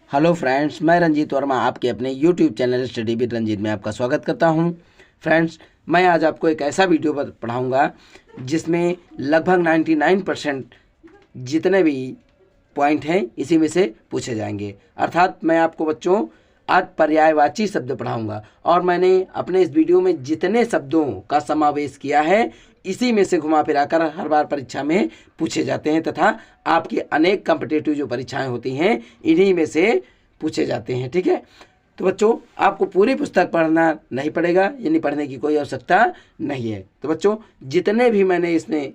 Hello friends, मैं रंजीत वर्मा आपके अपने YouTube channel study with Ranjeet में आपका स्वागत करता हूं। फ्रेंड्स, मैं आज आपको एक ऐसा वीडियो पढ़ाऊंगा जिसमें लगभग 99% जितने भी पॉइंट हैं इसी में से पूछे जाएंगे। अर्थात मैं आपको बच्चों आज पर्यायवाची शब्द पढ़ाऊंगा और मैंने अपने इस वीडियो में जितने शब्दों का समावेश किया है इसी में से घुमा फिरा कर हर बार परीक्षा में पूछे जाते हैं तथा आपकी अनेक कॉम्पिटिटिव जो परीक्षाएं होती हैं इन्हीं में से पूछे जाते हैं। ठीक है, तो बच्चों आपको पूरी पुस्तक पढ़ना नहीं पड़ेगा, यानी पढ़ने की कोई आवश्यकता नहीं है। तो बच्चों जितने भी मैंने इसमें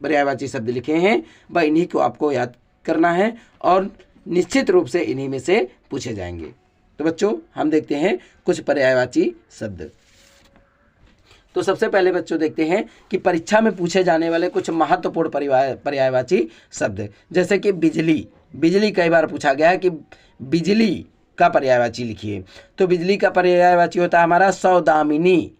पर्यायवाची शब्द लिखे हैं वह इन्हीं को आपको याद करना है और निश्चित रूप से इन्हीं में से पूछे जाएंगे। तो बच्चों हम देखते हैं कुछ पर्यायवाची शब्द। तो सबसे पहले बच्चों देखते हैं कि परीक्षा में पूछे जाने वाले कुछ महत्वपूर्ण पर्यायवाची शब्द, जैसे कि बिजली। बिजली कई बार पूछा गया है कि बिजली का पर्यायवाची लिखिए। तो बिजली का पर्यायवाची होता है हमारा सौदामिनी,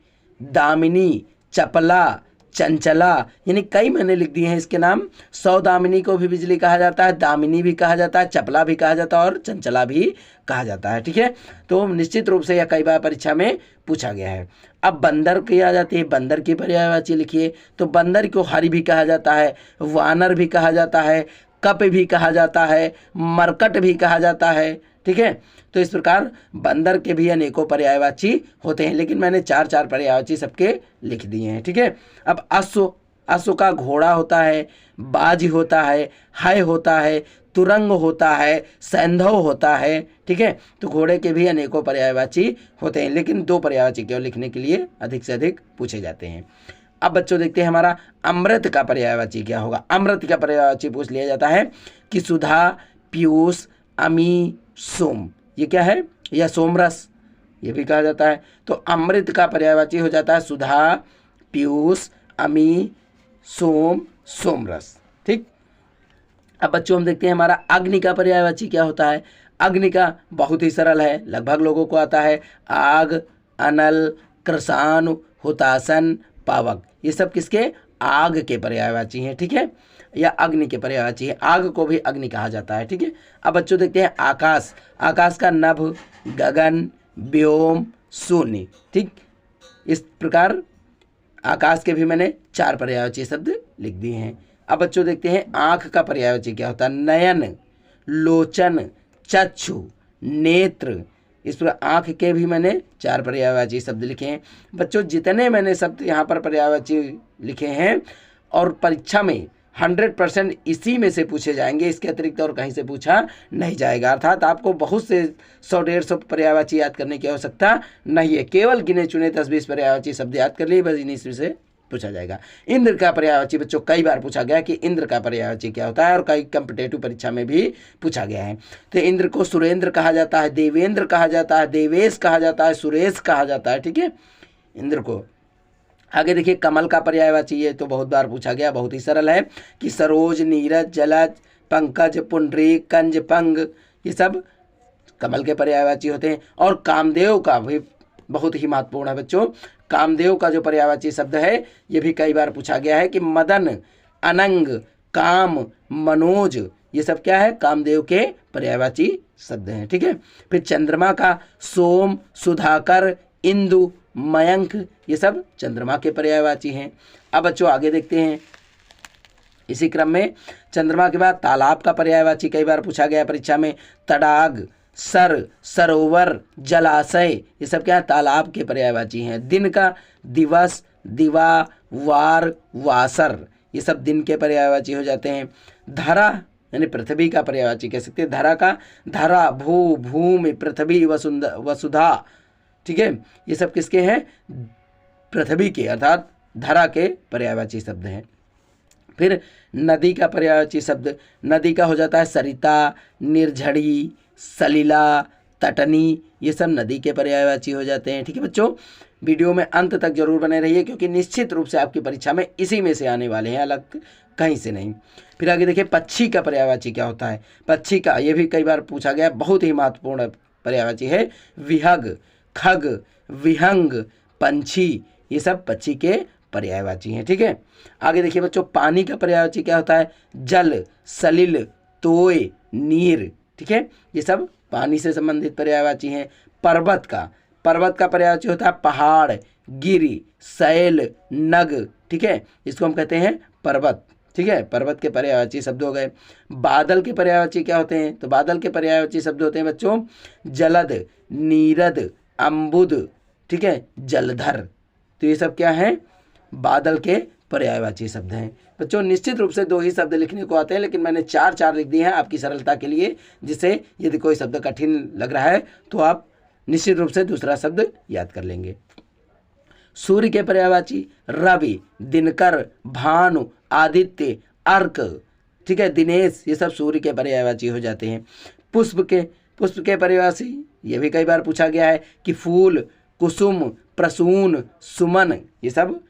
दामिनी, चपला, चंचला, यानी कई मैंने लिख दिए हैं इसके नाम। सौदामिनी को भी बिजली कहा जाता है, दामिनी भी कहा जाता है, चपला भी कहा जाता है और चंचला भी कहा जाता है। ठीक है, तो निश्चित रूप से यह कई बार परीक्षा में पूछा गया है। अब बंदर की आ जाती है, बंदर की पर्यायवाची लिखिए। तो बंदर को हरि भी कहा जाता है, वानर भी कहा जाता है, कप भी कहा जाता है, मरकट भी कहा जाता है। ठीक है, तो इस प्रकार बंदर के भी अनेकों पर्यायवाची होते हैं, लेकिन मैंने चार चार पर्यायवाची सबके लिख दिए हैं। ठीक है, अब अश्व, अश्व का घोड़ा होता है, बाज होता है होता है, तुरंग होता है, सैंधव होता है। ठीक है, तो घोड़े के भी अनेकों पर्यायवाची होते हैं, लेकिन दो पर्यायवाची केवल लिखने के लिए अधिक से अधिक पूछे जाते हैं। अब बच्चों देखते हैं हमारा अमृत का पर्यायवाची क्या होगा। अमृत का पर्यायवाची पूछ लिया जाता है कि सुधा, पीयूष, अमी, सोम, ये क्या है, या सोमरस ये भी कहा जाता है। तो अमृत का पर्यायवाची हो जाता है सुधा, पीयूष, अमी, सोम, सोमरस। ठीक, अब बच्चों हम देखते हैं हमारा अग्नि का पर्यायवाची क्या होता है। अग्नि का बहुत ही सरल है, लगभग लोगों को आता है। आग, अनल, कृषाण, हुतासन, पावक, ये सब किसके, आग के पर्यायवाची हैं। ठीक है, या अग्नि के पर्यायवाची है। आग को भी अग्नि कहा जाता है। ठीक है, अब बच्चों देखते हैं आकाश। आकाश का नभ, गगन, व्योम, शून्य। ठीक, इस प्रकार आकाश के भी मैंने चार पर्यायवाची शब्द लिख दिए हैं। अब बच्चों देखते हैं आँख का पर्यायवाची क्या होता है। नयन, लोचन, चक्षु, नेत्र, इस पर आँख के भी मैंने चार पर्यायवाची शब्द लिखे हैं। बच्चों जितने मैंने शब्द यहाँ पर पर्यायवाची लिखे हैं और परीक्षा में 100% इसी में से पूछे जाएंगे, इसके अतिरिक्त और कहीं से पूछा नहीं जाएगा। अर्थात आपको बहुत से 100-150 पर्यायवाची याद करने की आवश्यकता नहीं है, केवल गिने चुने 10-20 पर्यायवाची शब्द याद कर लिए, बस इन्हीं से पूछा जाएगा। इंद्र का पर्यायवाची बच्चों कई बार पूछा गया कि इंद्र का पर्यायवाची क्या होता है और कई कॉम्पिटिटिव परीक्षा में भी पूछा गया है। तो इंद्र को सुरेंद्र कहा जाता है, देवेंद्र कहा जाता है, देवेश कहा जाता है, सुरेश कहा जाता है। ठीक है, इंद्र को। आगे देखिए कमल का पर्यायवाची, ये तो बहुत बार पूछा गया, बहुत ही सरल है कि सरोज, नीरज, जलज, पंकज, पुंडरीक, कंज, पंग, ये सब कमल के पर्यायवाची होते हैं। और कामदेव का भी बहुत ही महत्वपूर्ण है बच्चों। कामदेव का जो पर्यायवाची शब्द है ये भी कई बार पूछा गया है कि मदन, अनंग, काम, मनोज, ये सब क्या है, कामदेव के पर्यायवाची शब्द हैं। ठीक है, फिर चंद्रमा का सोम, सुधाकर, इंदु, मयंक, ये सब चंद्रमा के पर्यायवाची हैं। अब बच्चों आगे देखते हैं इसी क्रम में चंद्रमा के बाद तालाब का पर्यायवाची कई बार पूछा गया परीक्षा में। तडाग, सर, सरोवर, जलाशय, ये सब क्या है, तालाब के पर्यायवाची हैं। दिन का दिवस, दिवा, वार, वासर, ये सब दिन के पर्यायवाची हो जाते हैं। धरा यानी पृथ्वी का पर्यायवाची कह सकते हैं। धरा का धरा, भू, भूमि, पृथ्वी, वसुधा। ठीक है, ये सब किसके हैं, पृथ्वी के अर्थात धरा के पर्यायवाची शब्द हैं। फिर नदी का पर्यायवाची शब्द, नदी का हो जाता है सरिता, निर्झड़ी, सलिला, तटनी, ये सब नदी के पर्यायवाची हो जाते हैं। ठीक है बच्चों, वीडियो में अंत तक जरूर बने रहिए क्योंकि निश्चित रूप से आपकी परीक्षा में इसी में से आने वाले हैं, अलग कहीं से नहीं। फिर आगे देखिए पक्षी का पर्यायवाची क्या होता है। पक्षी का ये भी कई बार पूछा गया, बहुत ही महत्वपूर्ण पर्यायवाची है। विहग, खग, विहंग, पंछी, ये सब पक्षी के पर्यायवाची हैं। ठीक है, आगे देखिए बच्चों पानी का पर्यायवाची क्या होता है। जल, सलिल, तोय, नीर। ठीक है, ये सब पानी से संबंधित पर्यायवाची हैं। पर्वत का पर्यायवाची होता है पहाड़, गिरि, शैल, नग, ठीक है, इसको हम कहते हैं पर्वत, ठीक है, पर्वत के पर्यायवाची शब्द हो गए। बादल के पर्यायवाची क्या होते हैं? तो बादल के पर्यायवाची शब्द होते हैं बच्चों जलद, नीरद, अम्बुद, ठीक है, जलधर। तो ये सब क्या है? बादल के पर्यायवाची शब्द हैं। बच्चों निश्चित रूप से 2 ही शब्द लिखने को आते हैं, लेकिन मैंने 4 लिख दिए हैं आपकी सरलता के लिए, जिससे यदि कोई शब्द कठिन लग रहा है तो आप निश्चित रूप से दूसरा शब्द याद कर लेंगे। सूर्य के पर्यायवाची रवि, दिनकर, भानु, आदित्य, अर्क, ठीक है, दिनेश, ये सब सूर्य के पर्यायवाची हो जाते हैं। पुष्प के पर्यायवाची ये भी कई बार पूछा गया है कि फूल, कुसुम, प्रसून, सुमन, ये सब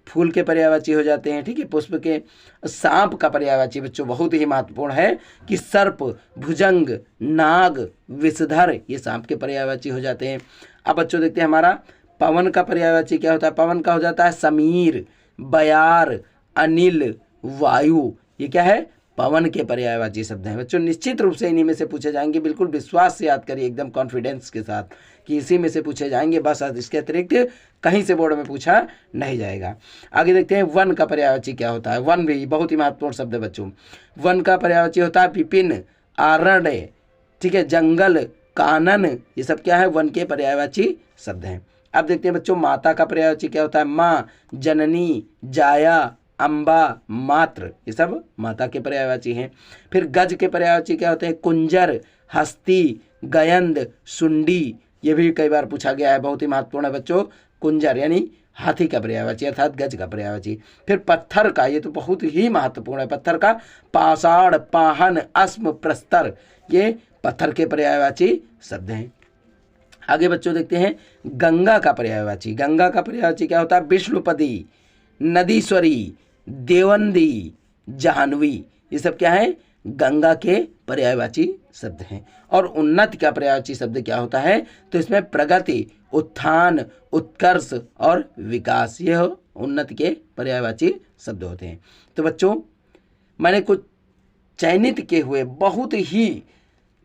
फूल के पर्यायवाची हो जाते हैं, ठीक है, पुष्प के। सांप का पर्यायवाची बच्चों बहुत ही महत्वपूर्ण है कि सर्प, भुजंग, नाग, विषधर, ये सांप के पर्यायवाची हो जाते हैं। अब बच्चों देखते हैं हमारा पवन का पर्यायवाची क्या होता है। पवन का हो जाता है समीर, बयार, अनिल, वायु, ये क्या है? पवन के पर्यायवाची शब्द हैं। बच्चों निश्चित रूप से इन्हीं में से पूछे जाएंगे, बिल्कुल विश्वास से याद करिए, एकदम कॉन्फिडेंस के साथ कि इसी में से पूछे जाएंगे, बस इसके अतिरिक्त कहीं से बोर्ड में पूछा नहीं जाएगा। आगे देखते हैं वन का पर्यायवाची क्या होता है। वन भी बहुत ही महत्वपूर्ण शब्द है बच्चों। वन का पर्यायवाची होता है विपिन, आरण्य, ठीक है, जंगल, कानन, ये सब क्या है? वन के पर्यायवाची शब्द हैं। अब देखते हैं बच्चों माता का पर्यायवाची क्या होता है। माँ, जननी, जाया, अम्बा, मात्र, ये सब माता के पर्यायवाची हैं। फिर गज के पर्यायवाची क्या होते हैं। कुंजर, हस्ती, गयंद, सुंडी, ये भी कई बार पूछा गया है, बहुत ही महत्वपूर्ण है बच्चों। कुंजर यानी हाथी का पर्यायवाची अर्थात गज का पर्यायवाची। फिर पत्थर का, ये तो बहुत ही महत्वपूर्ण है, पत्थर का पाषाण, पाहन, अस्म, प्रस्तर, ये पत्थर के पर्यायवाची शब्द हैं। आगे बच्चों देखते हैं गंगा का पर्यायवाची। गंगा का पर्यायवाची क्या होता है। विष्णुपदी, नदीश्वरी, देवंदी, जाह्नवी, ये सब क्या है? गंगा के पर्यायवाची शब्द हैं। और उन्नति का पर्यायवाची शब्द क्या होता है? तो इसमें प्रगति, उत्थान, उत्कर्ष और विकास, ये उन्नति के पर्यायवाची शब्द होते हैं। तो बच्चों मैंने कुछ चयनित किए हुए बहुत ही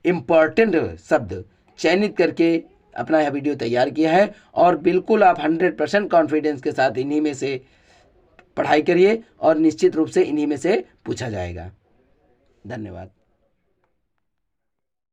इम्पॉर्टेंट शब्द चयनित करके अपना यह वीडियो तैयार किया है, और बिल्कुल आप 100% कॉन्फिडेंस के साथ इन्हीं में से पढ़ाई करिए और निश्चित रूप से इन्हीं में से पूछा जाएगा। धन्यवाद।